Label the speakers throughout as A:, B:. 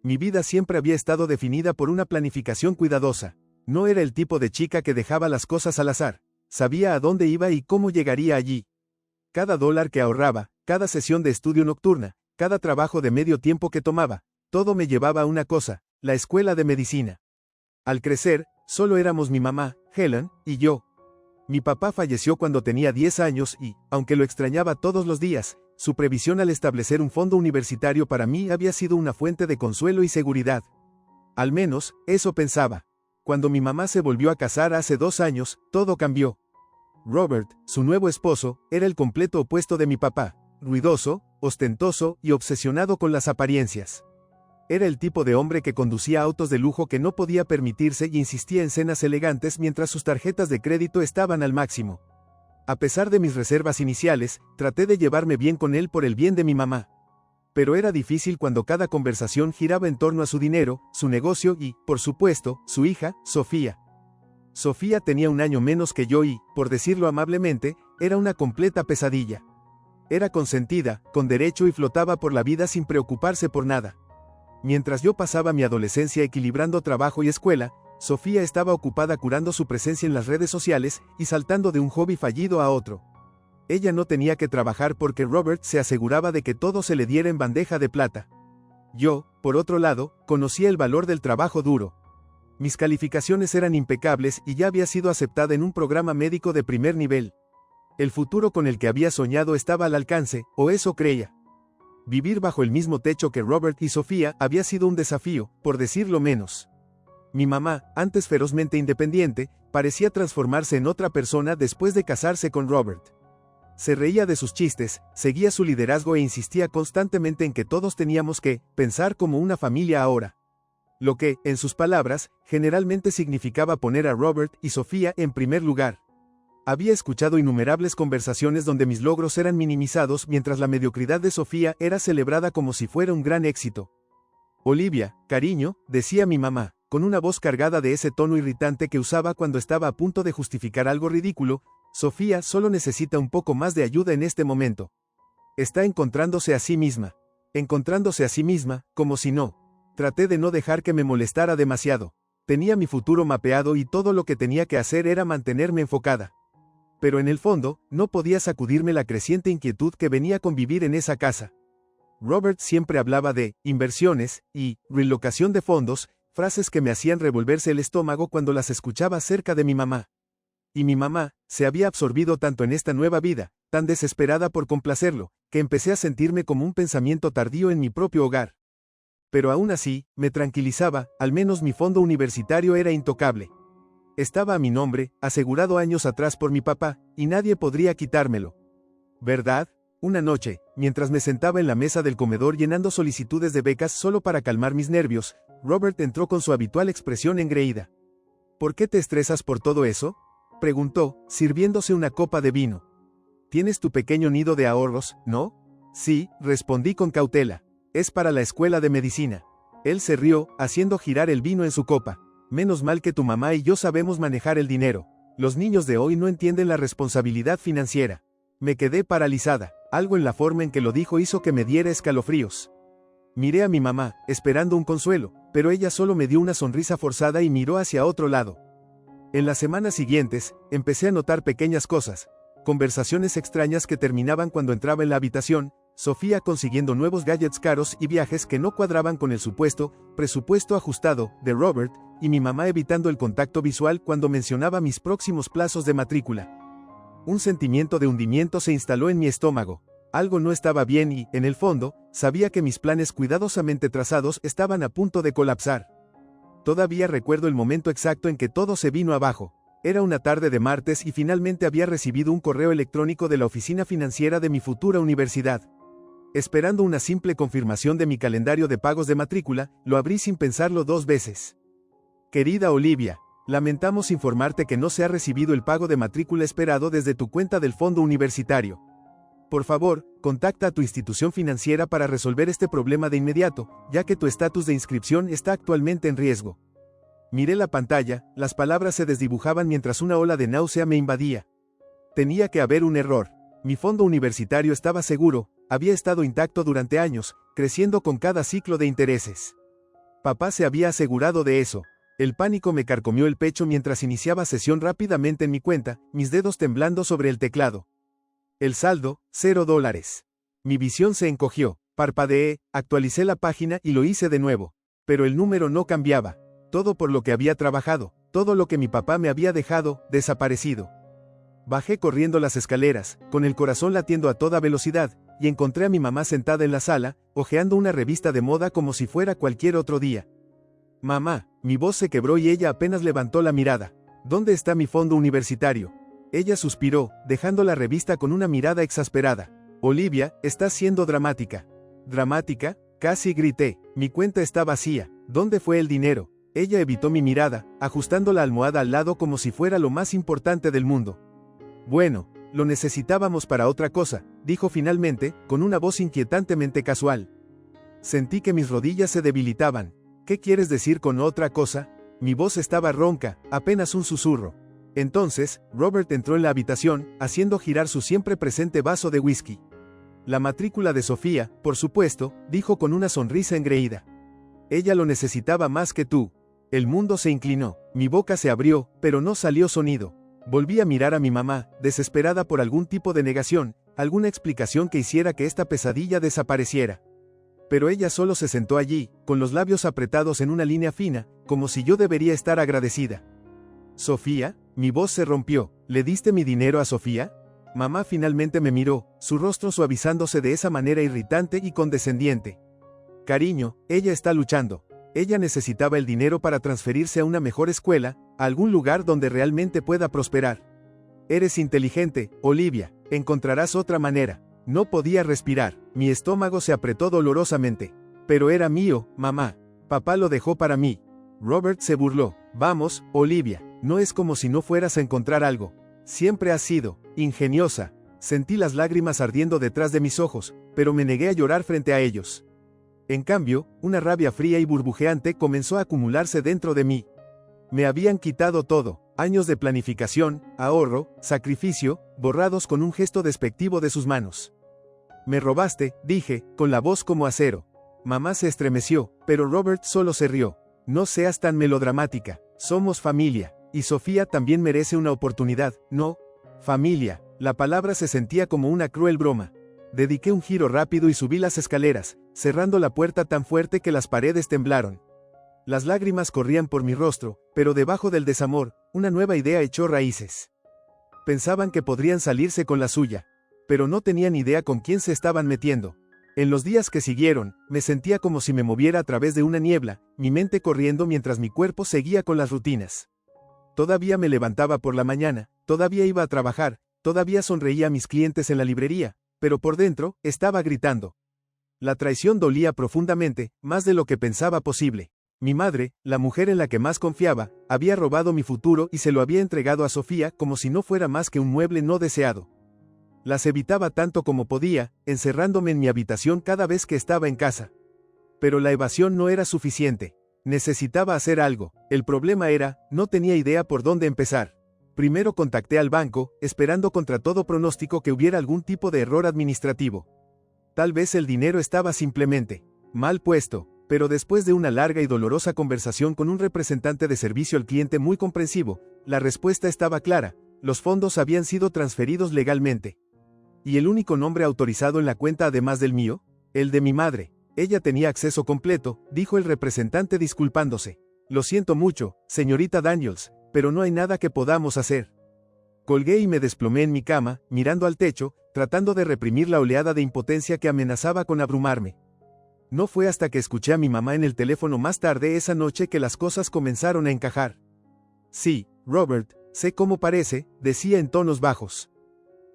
A: Mi vida siempre había estado definida por una planificación cuidadosa. No era el tipo de chica que dejaba las cosas al azar. Sabía a dónde iba y cómo llegaría allí. Cada dólar que ahorraba, cada sesión de estudio nocturna, cada trabajo de medio tiempo que tomaba, todo me llevaba a una cosa, la escuela de medicina. Al crecer, solo éramos mi mamá, Helen, y yo. Mi papá falleció cuando tenía 10 años y, aunque lo extrañaba todos los días, su previsión al establecer un fondo universitario para mí había sido una fuente de consuelo y seguridad. Al menos, eso pensaba. Cuando mi mamá se volvió a casar hace 2 años, todo cambió. Robert, su nuevo esposo, era el completo opuesto de mi papá, ruidoso, ostentoso y obsesionado con las apariencias. Era el tipo de hombre que conducía autos de lujo que no podía permitirse y insistía en cenas elegantes mientras sus tarjetas de crédito estaban al máximo. A pesar de mis reservas iniciales, traté de llevarme bien con él por el bien de mi mamá. Pero era difícil cuando cada conversación giraba en torno a su dinero, su negocio y, por supuesto, su hija, Sofía. Sofía tenía 1 año menos que yo y, por decirlo amablemente, era una completa pesadilla. Era consentida, con derecho y flotaba por la vida sin preocuparse por nada. Mientras yo pasaba mi adolescencia equilibrando trabajo y escuela, Sofía estaba ocupada curando su presencia en las redes sociales y saltando de un hobby fallido a otro. Ella no tenía que trabajar porque Robert se aseguraba de que todo se le diera en bandeja de plata. Yo, por otro lado, conocía el valor del trabajo duro. Mis calificaciones eran impecables y ya había sido aceptada en un programa médico de primer nivel. El futuro con el que había soñado estaba al alcance, o eso creía. Vivir bajo el mismo techo que Robert y Sofía había sido un desafío, por decirlo menos. Mi mamá, antes ferozmente independiente, parecía transformarse en otra persona después de casarse con Robert. Se reía de sus chistes, seguía su liderazgo e insistía constantemente en que todos teníamos que pensar como una familia ahora. Lo que, en sus palabras, generalmente significaba poner a Robert y Sofía en primer lugar. Había escuchado innumerables conversaciones donde mis logros eran minimizados mientras la mediocridad de Sofía era celebrada como si fuera un gran éxito. Olivia, cariño, decía mi mamá, con una voz cargada de ese tono irritante que usaba cuando estaba a punto de justificar algo ridículo, Sofía solo necesita un poco más de ayuda en este momento. Está encontrándose a sí misma. Encontrándose a sí misma, como si no. Traté de no dejar que me molestara demasiado. Tenía mi futuro mapeado y todo lo que tenía que hacer era mantenerme enfocada. Pero en el fondo, no podía sacudirme la creciente inquietud que venía con vivir en esa casa. Robert siempre hablaba de inversiones y relocación de fondos, frases que me hacían revolverse el estómago cuando las escuchaba cerca de mi mamá. Y mi mamá se había absorbido tanto en esta nueva vida, tan desesperada por complacerlo, que empecé a sentirme como un pensamiento tardío en mi propio hogar. Pero aún así, me tranquilizaba, al menos mi fondo universitario era intocable. Estaba a mi nombre, asegurado años atrás por mi papá, y nadie podría quitármelo. ¿Verdad? Una noche, mientras me sentaba en la mesa del comedor llenando solicitudes de becas solo para calmar mis nervios, Robert entró con su habitual expresión engreída. ¿Por qué te estresas por todo eso?, preguntó, sirviéndose una copa de vino. Tienes tu pequeño nido de ahorros, ¿no? Sí, respondí con cautela. Es para la escuela de medicina. Él se rió, haciendo girar el vino en su copa. Menos mal que tu mamá y yo sabemos manejar el dinero. Los niños de hoy no entienden la responsabilidad financiera. Me quedé paralizada. Algo en la forma en que lo dijo hizo que me diera escalofríos. Miré a mi mamá, esperando un consuelo, pero ella solo me dio una sonrisa forzada y miró hacia otro lado. En las semanas siguientes, empecé a notar pequeñas cosas. Conversaciones extrañas que terminaban cuando entraba en la habitación, Sofía consiguiendo nuevos gadgets caros y viajes que no cuadraban con el supuesto presupuesto ajustado de Robert, y mi mamá evitando el contacto visual cuando mencionaba mis próximos plazos de matrícula. Un sentimiento de hundimiento se instaló en mi estómago. Algo no estaba bien y, en el fondo, sabía que mis planes cuidadosamente trazados estaban a punto de colapsar. Todavía recuerdo el momento exacto en que todo se vino abajo. Era una tarde de martes y finalmente había recibido un correo electrónico de la oficina financiera de mi futura universidad. Esperando una simple confirmación de mi calendario de pagos de matrícula, lo abrí sin pensarlo 2 veces. Querida Olivia, lamentamos informarte que no se ha recibido el pago de matrícula esperado desde tu cuenta del fondo universitario. Por favor, contacta a tu institución financiera para resolver este problema de inmediato, ya que tu estatus de inscripción está actualmente en riesgo. Miré la pantalla, las palabras se desdibujaban mientras una ola de náusea me invadía. Tenía que haber un error. Mi fondo universitario estaba seguro, había estado intacto durante años, creciendo con cada ciclo de intereses. Papá se había asegurado de eso. El pánico me carcomió el pecho mientras iniciaba sesión rápidamente en mi cuenta, mis dedos temblando sobre el teclado. El saldo, $0. Mi visión se encogió, parpadeé, actualicé la página y lo hice de nuevo. Pero el número no cambiaba. Todo por lo que había trabajado, todo lo que mi papá me había dejado, desaparecido. Bajé corriendo las escaleras, con el corazón latiendo a toda velocidad, y encontré a mi mamá sentada en la sala, hojeando una revista de moda como si fuera cualquier otro día. Mamá, mi voz se quebró y ella apenas levantó la mirada. ¿Dónde está mi fondo universitario? Ella suspiró, dejando la revista con una mirada exasperada. Olivia, estás siendo dramática. ¿Dramática? Casi grité. Mi cuenta está vacía. ¿Dónde fue el dinero? Ella evitó mi mirada, ajustando la almohada al lado como si fuera lo más importante del mundo. Bueno, lo necesitábamos para otra cosa, dijo finalmente, con una voz inquietantemente casual. Sentí que mis rodillas se debilitaban. ¿Qué quieres decir con otra cosa? Mi voz estaba ronca, apenas un susurro. Entonces, Robert entró en la habitación, haciendo girar su siempre presente vaso de whisky. La matrícula de Sofía, por supuesto, dijo con una sonrisa engreída. Ella lo necesitaba más que tú. El mundo se inclinó, mi boca se abrió, pero no salió sonido. Volví a mirar a mi mamá, desesperada por algún tipo de negación, alguna explicación que hiciera que esta pesadilla desapareciera. Pero ella solo se sentó allí, con los labios apretados en una línea fina, como si yo debería estar agradecida. ¿Sofía? Mi voz se rompió. ¿Le diste mi dinero a Sofía? Mamá finalmente me miró, su rostro suavizándose de esa manera irritante y condescendiente. Cariño, ella está luchando. Ella necesitaba el dinero para transferirse a una mejor escuela, a algún lugar donde realmente pueda prosperar. Eres inteligente, Olivia, encontrarás otra manera. No podía respirar, mi estómago se apretó dolorosamente. Pero era mío, mamá. Papá lo dejó para mí. Robert se burló. Vamos, Olivia, no es como si no fueras a encontrar algo. Siempre has sido ingeniosa. Sentí las lágrimas ardiendo detrás de mis ojos, pero me negué a llorar frente a ellos. En cambio, una rabia fría y burbujeante comenzó a acumularse dentro de mí. Me habían quitado todo, años de planificación, ahorro, sacrificio, borrados con un gesto despectivo de sus manos. Me robaste, dije, con la voz como acero. Mamá se estremeció, pero Robert solo se rió. No seas tan melodramática, somos familia, y Sofía también merece una oportunidad, ¿no? Familia, la palabra se sentía como una cruel broma. Dediqué un giro rápido y subí las escaleras, cerrando la puerta tan fuerte que las paredes temblaron. Las lágrimas corrían por mi rostro, pero debajo del desamor, una nueva idea echó raíces. Pensaban que podrían salirse con la suya, pero no tenían idea con quién se estaban metiendo. En los días que siguieron, me sentía como si me moviera a través de una niebla, mi mente corriendo mientras mi cuerpo seguía con las rutinas. Todavía me levantaba por la mañana, todavía iba a trabajar, todavía sonreía a mis clientes en la librería, pero por dentro, estaba gritando. La traición dolía profundamente, más de lo que pensaba posible. Mi madre, la mujer en la que más confiaba, había robado mi futuro y se lo había entregado a Sofía como si no fuera más que un mueble no deseado. Las evitaba tanto como podía, encerrándome en mi habitación cada vez que estaba en casa. Pero la evasión no era suficiente. Necesitaba hacer algo. El problema era, no tenía idea por dónde empezar. Primero contacté al banco, esperando contra todo pronóstico que hubiera algún tipo de error administrativo. Tal vez el dinero estaba simplemente mal puesto, pero después de una larga y dolorosa conversación con un representante de servicio al cliente muy comprensivo, la respuesta estaba clara: los fondos habían sido transferidos legalmente. ¿Y el único nombre autorizado en la cuenta además del mío? El de mi madre. Ella tenía acceso completo, dijo el representante disculpándose. Lo siento mucho, señorita Daniels, pero no hay nada que podamos hacer. Colgué y me desplomé en mi cama, mirando al techo, tratando de reprimir la oleada de impotencia que amenazaba con abrumarme. No fue hasta que escuché a mi mamá en el teléfono más tarde esa noche que las cosas comenzaron a encajar. Sí, Robert, sé cómo parece, decía en tonos bajos.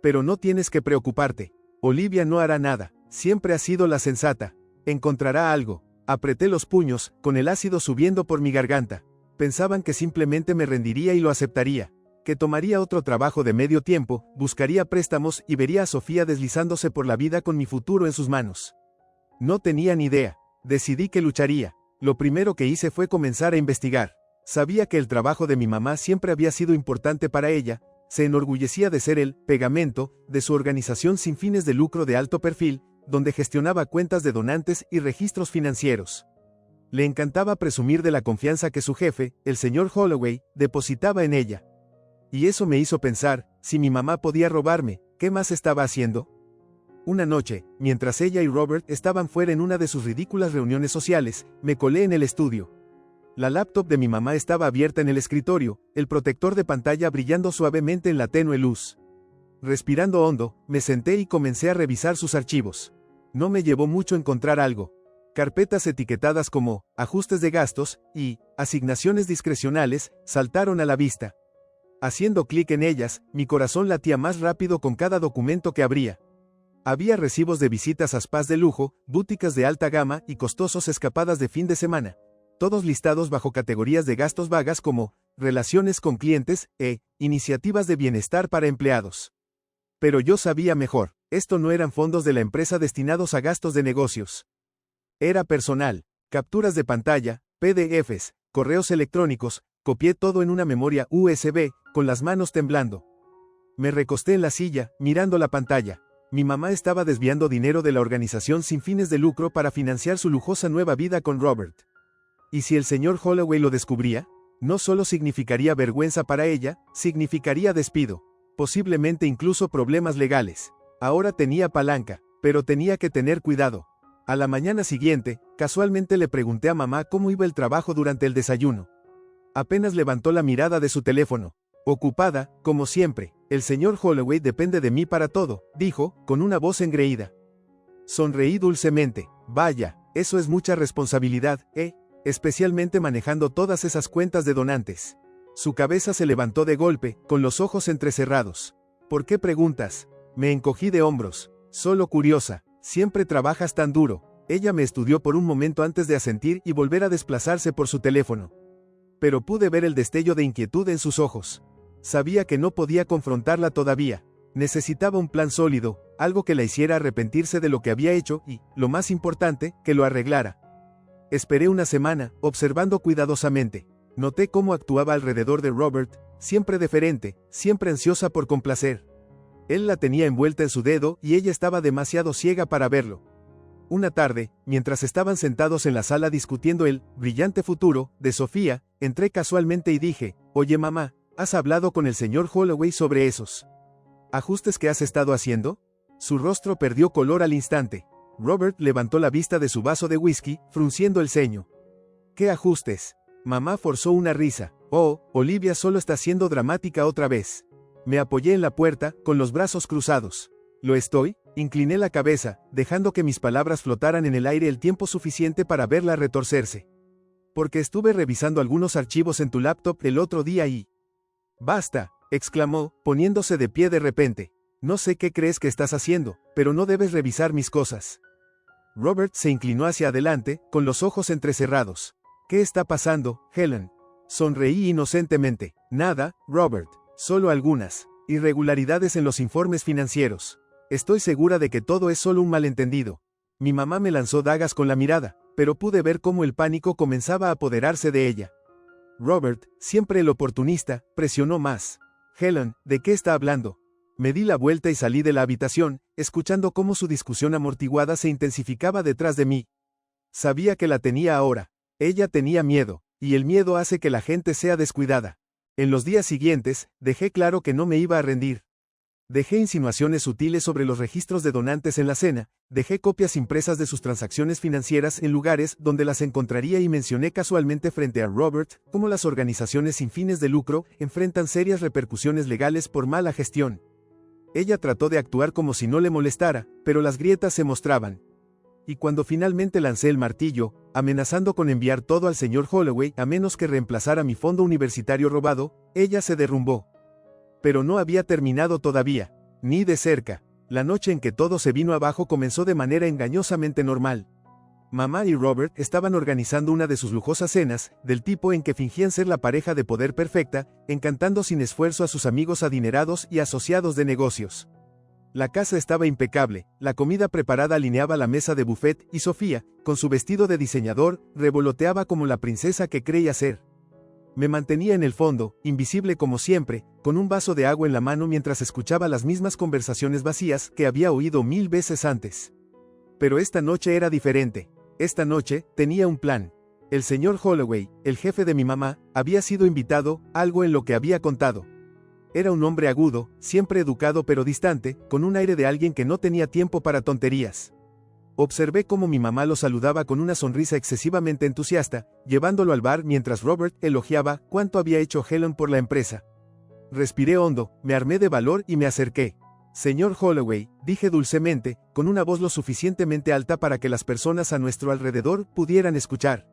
A: Pero no tienes que preocuparte. Olivia no hará nada, siempre ha sido la sensata. Encontrará algo. Apreté los puños, con el ácido subiendo por mi garganta. Pensaban que simplemente me rendiría y lo aceptaría. Que tomaría otro trabajo de medio tiempo, buscaría préstamos y vería a Sofía deslizándose por la vida con mi futuro en sus manos. No tenía ni idea. Decidí que lucharía. Lo primero que hice fue comenzar a investigar. Sabía que el trabajo de mi mamá siempre había sido importante para ella. Se enorgullecía de ser el pegamento de su organización sin fines de lucro de alto perfil, donde gestionaba cuentas de donantes y registros financieros. Le encantaba presumir de la confianza que su jefe, el señor Holloway, depositaba en ella. Y eso me hizo pensar, si mi mamá podía robarme, ¿qué más estaba haciendo? Una noche, mientras ella y Robert estaban fuera en una de sus ridículas reuniones sociales, me colé en el estudio. La laptop de mi mamá estaba abierta en el escritorio, el protector de pantalla brillando suavemente en la tenue luz. Respirando hondo, me senté y comencé a revisar sus archivos. No me llevó mucho encontrar algo. Carpetas etiquetadas como ajustes de gastos y asignaciones discrecionales saltaron a la vista. Haciendo clic en ellas, mi corazón latía más rápido con cada documento que abría. Había recibos de visitas a spas de lujo, búticas de alta gama y costosos escapadas de fin de semana, todos listados bajo categorías de gastos vagas como relaciones con clientes e iniciativas de bienestar para empleados. Pero yo sabía mejor, esto no eran fondos de la empresa destinados a gastos de negocios. Era personal, capturas de pantalla, PDFs, correos electrónicos, copié todo en una memoria USB, con las manos temblando. Me recosté en la silla, mirando la pantalla. Mi mamá estaba desviando dinero de la organización sin fines de lucro para financiar su lujosa nueva vida con Robert. ¿Y si el señor Holloway lo descubría? No solo significaría vergüenza para ella, significaría despido, posiblemente incluso problemas legales. Ahora tenía palanca, pero tenía que tener cuidado. A la mañana siguiente, casualmente le pregunté a mamá cómo iba el trabajo durante el desayuno. Apenas levantó la mirada de su teléfono. Ocupada, como siempre, el señor Holloway depende de mí para todo, dijo, con una voz engreída. Sonreí dulcemente. Vaya, eso es mucha responsabilidad, especialmente manejando todas esas cuentas de donantes. Su cabeza se levantó de golpe, con los ojos entrecerrados. ¿Por qué preguntas? Me encogí de hombros. Solo curiosa. Siempre trabajas tan duro. Ella me estudió por un momento antes de asentir y volver a desplazarse por su teléfono. Pero pude ver el destello de inquietud en sus ojos. Sabía que no podía confrontarla todavía. Necesitaba un plan sólido, algo que la hiciera arrepentirse de lo que había hecho y, lo más importante, que lo arreglara. Esperé una semana, observando cuidadosamente. Noté cómo actuaba alrededor de Robert, siempre deferente, siempre ansiosa por complacer. Él la tenía envuelta en su dedo y ella estaba demasiado ciega para verlo. Una tarde, mientras estaban sentados en la sala discutiendo el brillante futuro de Sofía, entré casualmente y dije, «Oye mamá, ¿has hablado con el señor Holloway sobre esos ajustes que has estado haciendo?» Su rostro perdió color al instante. Robert levantó la vista de su vaso de whisky, frunciendo el ceño. «¿Qué ajustes?» Mamá forzó una risa. «Oh, Olivia solo está siendo dramática otra vez». Me apoyé en la puerta, con los brazos cruzados. ¿Lo estoy? Incliné la cabeza, dejando que mis palabras flotaran en el aire el tiempo suficiente para verla retorcerse. Porque estuve revisando algunos archivos en tu laptop el otro día y... «Basta», exclamó, poniéndose de pie de repente. «No sé qué crees que estás haciendo, pero no debes revisar mis cosas». Robert se inclinó hacia adelante, con los ojos entrecerrados. «¿Qué está pasando, Helen?» Sonreí inocentemente. «Nada, Robert. Solo algunas irregularidades en los informes financieros. Estoy segura de que todo es solo un malentendido». Mi mamá me lanzó dagas con la mirada, pero pude ver cómo el pánico comenzaba a apoderarse de ella. Robert, siempre el oportunista, presionó más. «Helen, ¿de qué está hablando?» Me di la vuelta y salí de la habitación, escuchando cómo su discusión amortiguada se intensificaba detrás de mí. Sabía que la tenía ahora. Ella tenía miedo, y el miedo hace que la gente sea descuidada. En los días siguientes, dejé claro que no me iba a rendir. Dejé insinuaciones sutiles sobre los registros de donantes en la cena, dejé copias impresas de sus transacciones financieras en lugares donde las encontraría y mencioné casualmente frente a Robert cómo las organizaciones sin fines de lucro enfrentan serias repercusiones legales por mala gestión. Ella trató de actuar como si no le molestara, pero las grietas se mostraban. Y cuando finalmente lancé el martillo, amenazando con enviar todo al señor Holloway a menos que reemplazara mi fondo universitario robado, ella se derrumbó. Pero no había terminado todavía, ni de cerca. La noche en que todo se vino abajo comenzó de manera engañosamente normal. Mamá y Robert estaban organizando una de sus lujosas cenas, del tipo en que fingían ser la pareja de poder perfecta, encantando sin esfuerzo a sus amigos adinerados y asociados de negocios. La casa estaba impecable, la comida preparada alineaba la mesa de buffet y Sofía, con su vestido de diseñador, revoloteaba como la princesa que creía ser. Me mantenía en el fondo, invisible como siempre, con un vaso de agua en la mano mientras escuchaba las mismas conversaciones vacías que había oído 1000 veces antes. Pero esta noche era diferente. Esta noche, tenía un plan. El señor Holloway, el jefe de mi mamá, había sido invitado, algo en lo que había contado. Era un hombre agudo, siempre educado pero distante, con un aire de alguien que no tenía tiempo para tonterías. Observé cómo mi mamá lo saludaba con una sonrisa excesivamente entusiasta, llevándolo al bar mientras Robert elogiaba cuánto había hecho Helen por la empresa. Respiré hondo, me armé de valor y me acerqué. Señor Holloway, dije dulcemente, con una voz lo suficientemente alta para que las personas a nuestro alrededor pudieran escuchar.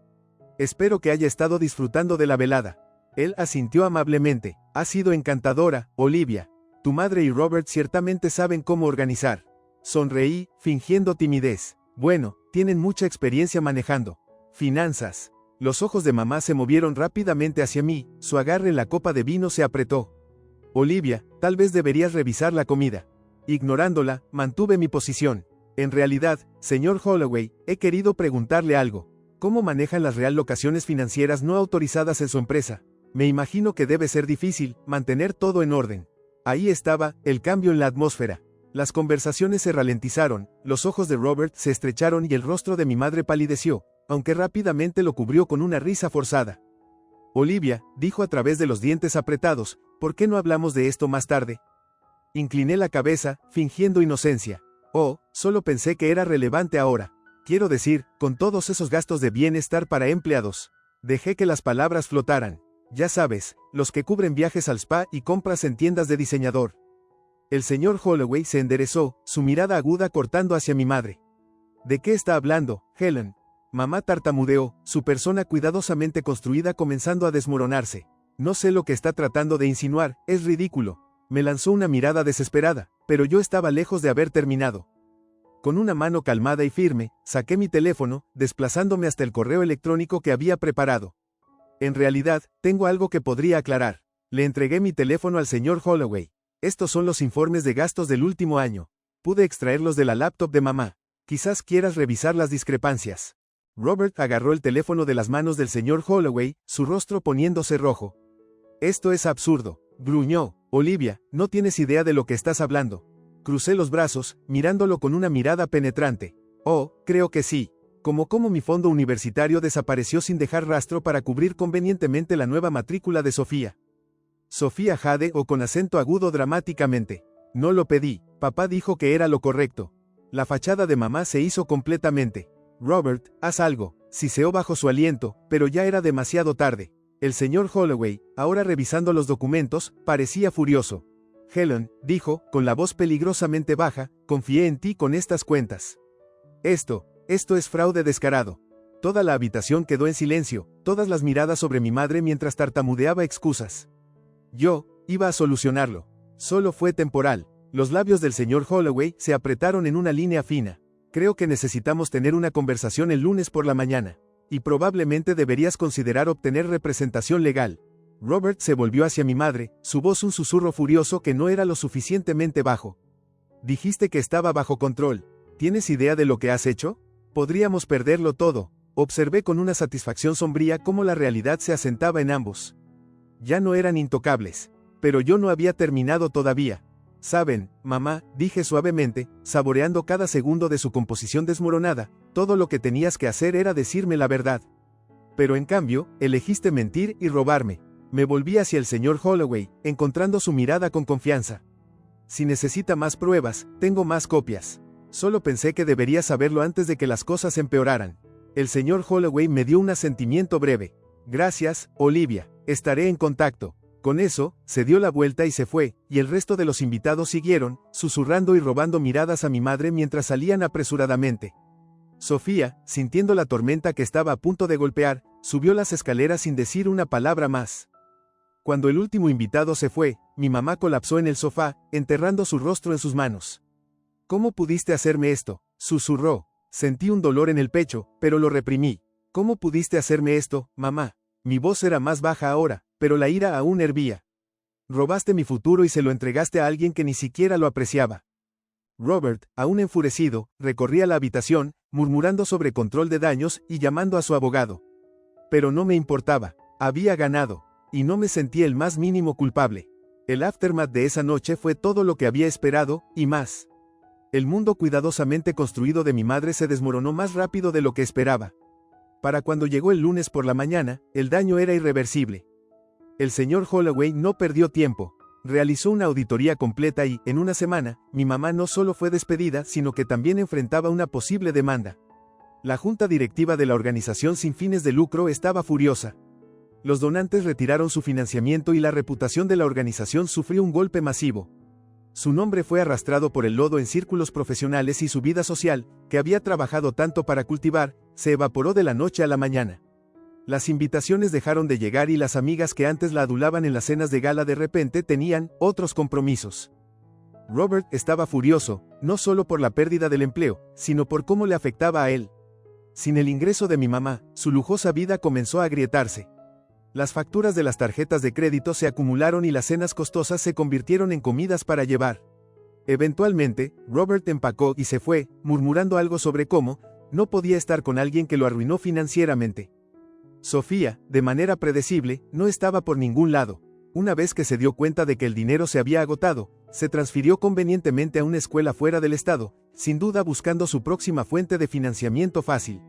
A: Espero que haya estado disfrutando de la velada. Él asintió amablemente. Ha sido encantadora, Olivia. Tu madre y Robert ciertamente saben cómo organizar. Sonreí, fingiendo timidez. Bueno, tienen mucha experiencia manejando finanzas. Los ojos de mamá se movieron rápidamente hacia mí, su agarre en la copa de vino se apretó. Olivia, tal vez deberías revisar la comida. Ignorándola, mantuve mi posición. En realidad, señor Holloway, he querido preguntarle algo. ¿Cómo manejan las real locaciones financieras no autorizadas en su empresa? Me imagino que debe ser difícil mantener todo en orden. Ahí estaba, el cambio en la atmósfera. Las conversaciones se ralentizaron, los ojos de Robert se estrecharon y el rostro de mi madre palideció, aunque rápidamente lo cubrió con una risa forzada. Olivia, dijo a través de los dientes apretados, ¿por qué no hablamos de esto más tarde? Incliné la cabeza, fingiendo inocencia. Oh, solo pensé que era relevante ahora. Quiero decir, con todos esos gastos de bienestar para empleados. Dejé que las palabras flotaran. Ya sabes, los que cubren viajes al spa y compras en tiendas de diseñador. El señor Holloway se enderezó, su mirada aguda cortando hacia mi madre. ¿De qué está hablando, Helen? Mamá tartamudeó, su persona cuidadosamente construida comenzando a desmoronarse. No sé lo que está tratando de insinuar, es ridículo. Me lanzó una mirada desesperada, pero yo estaba lejos de haber terminado. Con una mano calmada y firme, saqué mi teléfono, desplazándome hasta el correo electrónico que había preparado. En realidad, tengo algo que podría aclarar. Le entregué mi teléfono al señor Holloway. Estos son los informes de gastos del último año. Pude extraerlos de la laptop de mamá. Quizás quieras revisar las discrepancias. Robert agarró el teléfono de las manos del señor Holloway, su rostro poniéndose rojo. Esto es absurdo, gruñó. Olivia, no tienes idea de lo que estás hablando. Crucé los brazos, mirándolo con una mirada penetrante. Oh, creo que sí. Como mi fondo universitario desapareció sin dejar rastro para cubrir convenientemente la nueva matrícula de Sofía. Sofía Jade o con acento agudo dramáticamente. No lo pedí, papá dijo que era lo correcto. La fachada de mamá se hizo completamente. Robert, haz algo, siseó bajo su aliento, pero ya era demasiado tarde. El señor Holloway, ahora revisando los documentos, parecía furioso. Helen, dijo, con la voz peligrosamente baja, confié en ti con estas cuentas. Esto es fraude descarado. Toda la habitación quedó en silencio, todas las miradas sobre mi madre mientras tartamudeaba excusas. Yo iba a solucionarlo. Solo fue temporal. Los labios del señor Holloway se apretaron en una línea fina. Creo que necesitamos tener una conversación el lunes por la mañana. Y probablemente deberías considerar obtener representación legal. Robert se volvió hacia mi madre, su voz un susurro furioso que no era lo suficientemente bajo. Dijiste que estaba bajo control. ¿Tienes idea de lo que has hecho? Podríamos perderlo todo. Observé con una satisfacción sombría cómo la realidad se asentaba en ambos. Ya no eran intocables. Pero yo no había terminado todavía. Saben, mamá, dije suavemente, saboreando cada segundo de su composición desmoronada, todo lo que tenías que hacer era decirme la verdad. Pero en cambio, elegiste mentir y robarme. Me volví hacia el señor Holloway, encontrando su mirada con confianza. Si necesita más pruebas, tengo más copias. Solo pensé que debería saberlo antes de que las cosas empeoraran. El señor Holloway me dio un asentimiento breve. Gracias, Olivia, estaré en contacto. Con eso, se dio la vuelta y se fue, y el resto de los invitados siguieron, susurrando y robando miradas a mi madre mientras salían apresuradamente. Sofía, sintiendo la tormenta que estaba a punto de golpear, subió las escaleras sin decir una palabra más. Cuando el último invitado se fue, mi mamá colapsó en el sofá, enterrando su rostro en sus manos. ¿Cómo pudiste hacerme esto?, susurró. Sentí un dolor en el pecho, pero lo reprimí. ¿Cómo pudiste hacerme esto, mamá? Mi voz era más baja ahora, pero la ira aún hervía. Robaste mi futuro y se lo entregaste a alguien que ni siquiera lo apreciaba. Robert, aún enfurecido, recorría la habitación, murmurando sobre control de daños y llamando a su abogado. Pero no me importaba, había ganado, y no me sentí el más mínimo culpable. El aftermath de esa noche fue todo lo que había esperado, y más. El mundo cuidadosamente construido de mi madre se desmoronó más rápido de lo que esperaba. Para cuando llegó el lunes por la mañana, el daño era irreversible. El señor Holloway no perdió tiempo. Realizó una auditoría completa y, en una semana, mi mamá no solo fue despedida, sino que también enfrentaba una posible demanda. La junta directiva de la organización sin fines de lucro estaba furiosa. Los donantes retiraron su financiamiento y la reputación de la organización sufrió un golpe masivo. Su nombre fue arrastrado por el lodo en círculos profesionales y su vida social, que había trabajado tanto para cultivar, se evaporó de la noche a la mañana. Las invitaciones dejaron de llegar y las amigas que antes la adulaban en las cenas de gala de repente tenían otros compromisos. Robert estaba furioso, no solo por la pérdida del empleo, sino por cómo le afectaba a él. Sin el ingreso de mi mamá, su lujosa vida comenzó a agrietarse. Las facturas de las tarjetas de crédito se acumularon y las cenas costosas se convirtieron en comidas para llevar. Eventualmente, Robert empacó y se fue, murmurando algo sobre cómo no podía estar con alguien que lo arruinó financieramente. Sofía, de manera predecible, no estaba por ningún lado. Una vez que se dio cuenta de que el dinero se había agotado, se transfirió convenientemente a una escuela fuera del estado, sin duda buscando su próxima fuente de financiamiento fácil.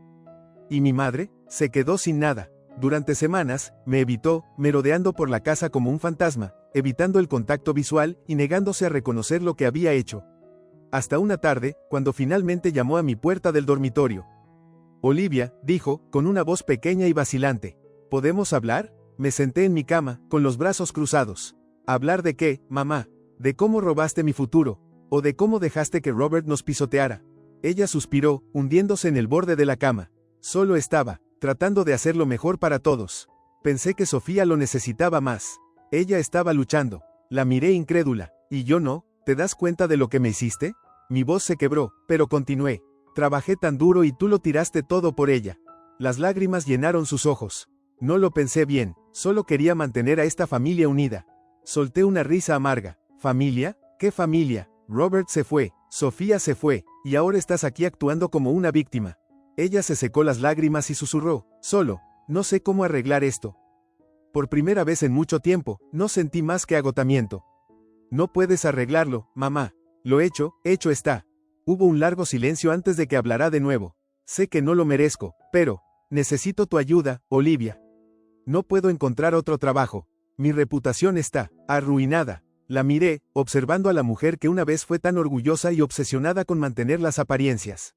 A: Y mi madre se quedó sin nada. Durante semanas, me evitó, merodeando por la casa como un fantasma, evitando el contacto visual y negándose a reconocer lo que había hecho. Hasta una tarde, cuando finalmente llamó a mi puerta del dormitorio. Olivia, dijo, con una voz pequeña y vacilante. ¿Podemos hablar? Me senté en mi cama, con los brazos cruzados. ¿Hablar de qué, mamá? ¿De cómo robaste mi futuro? ¿O de cómo dejaste que Robert nos pisoteara? Ella suspiró, hundiéndose en el borde de la cama. Solo estaba tratando de hacer lo mejor para todos. Pensé que Sofía lo necesitaba más. Ella estaba luchando. La miré incrédula. ¿Y yo no? ¿Te das cuenta de lo que me hiciste? Mi voz se quebró, pero continué. Trabajé tan duro y tú lo tiraste todo por ella. Las lágrimas llenaron sus ojos. No lo pensé bien, solo quería mantener a esta familia unida. Solté una risa amarga. ¿Familia? ¿Qué familia? Robert se fue, Sofía se fue, y ahora estás aquí actuando como una víctima. Ella se secó las lágrimas y susurró, solo, no sé cómo arreglar esto. Por primera vez en mucho tiempo, no sentí más que agotamiento. No puedes arreglarlo, mamá. Lo hecho está. Hubo un largo silencio antes de que hablara de nuevo. Sé que no lo merezco, pero necesito tu ayuda, Olivia. No puedo encontrar otro trabajo. Mi reputación está arruinada. La miré, observando a la mujer que una vez fue tan orgullosa y obsesionada con mantener las apariencias.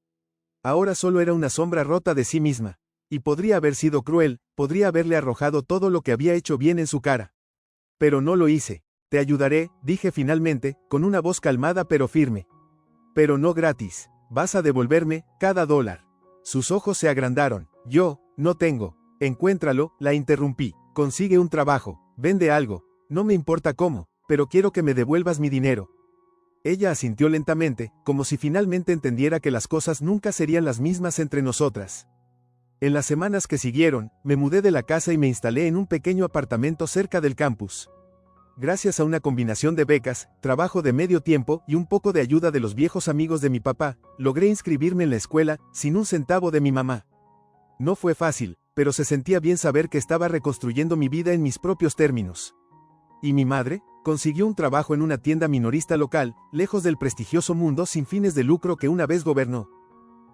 A: Ahora solo era una sombra rota de sí misma. Y podría haber sido cruel, podría haberle arrojado todo lo que había hecho bien en su cara. Pero no lo hice. Te ayudaré, dije finalmente, con una voz calmada pero firme. Pero no gratis. Vas a devolverme cada dólar. Sus ojos se agrandaron. Yo, no tengo. Encuéntralo, la interrumpí. Consigue un trabajo. Vende algo. No me importa cómo, pero quiero que me devuelvas mi dinero. Ella asintió lentamente, como si finalmente entendiera que las cosas nunca serían las mismas entre nosotras. En las semanas que siguieron, me mudé de la casa y me instalé en un pequeño apartamento cerca del campus. Gracias a una combinación de becas, trabajo de medio tiempo y un poco de ayuda de los viejos amigos de mi papá, logré inscribirme en la escuela, sin un centavo de mi mamá. No fue fácil, pero se sentía bien saber que estaba reconstruyendo mi vida en mis propios términos. ¿Y mi madre? Consiguió un trabajo en una tienda minorista local, lejos del prestigioso mundo sin fines de lucro que una vez gobernó.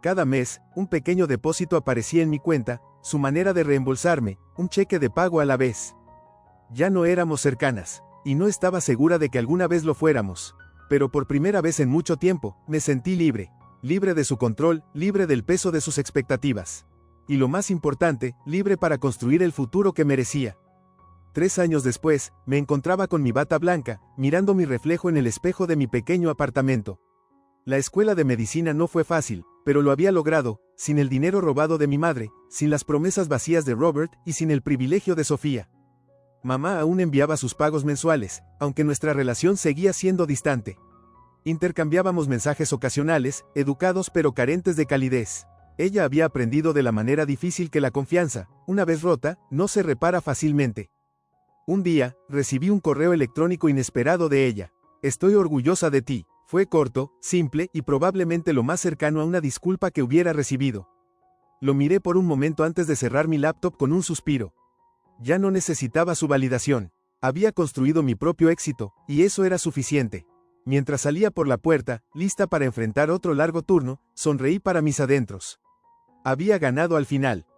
A: Cada mes, un pequeño depósito aparecía en mi cuenta, su manera de reembolsarme, un cheque de pago a la vez. Ya no éramos cercanas, y no estaba segura de que alguna vez lo fuéramos. Pero por primera vez en mucho tiempo, me sentí libre. Libre de su control, libre del peso de sus expectativas. Y lo más importante, libre para construir el futuro que merecía. 3 años después, me encontraba con mi bata blanca, mirando mi reflejo en el espejo de mi pequeño apartamento. La escuela de medicina no fue fácil, pero lo había logrado, sin el dinero robado de mi madre, sin las promesas vacías de Robert y sin el privilegio de Sofía. Mamá aún enviaba sus pagos mensuales, aunque nuestra relación seguía siendo distante. Intercambiábamos mensajes ocasionales, educados pero carentes de calidez. Ella había aprendido de la manera difícil que la confianza, una vez rota, no se repara fácilmente. Un día, recibí un correo electrónico inesperado de ella. Estoy orgullosa de ti. Fue corto, simple y probablemente lo más cercano a una disculpa que hubiera recibido. Lo miré por un momento antes de cerrar mi laptop con un suspiro. Ya no necesitaba su validación. Había construido mi propio éxito, y eso era suficiente. Mientras salía por la puerta, lista para enfrentar otro largo turno, sonreí para mis adentros. Había ganado al final.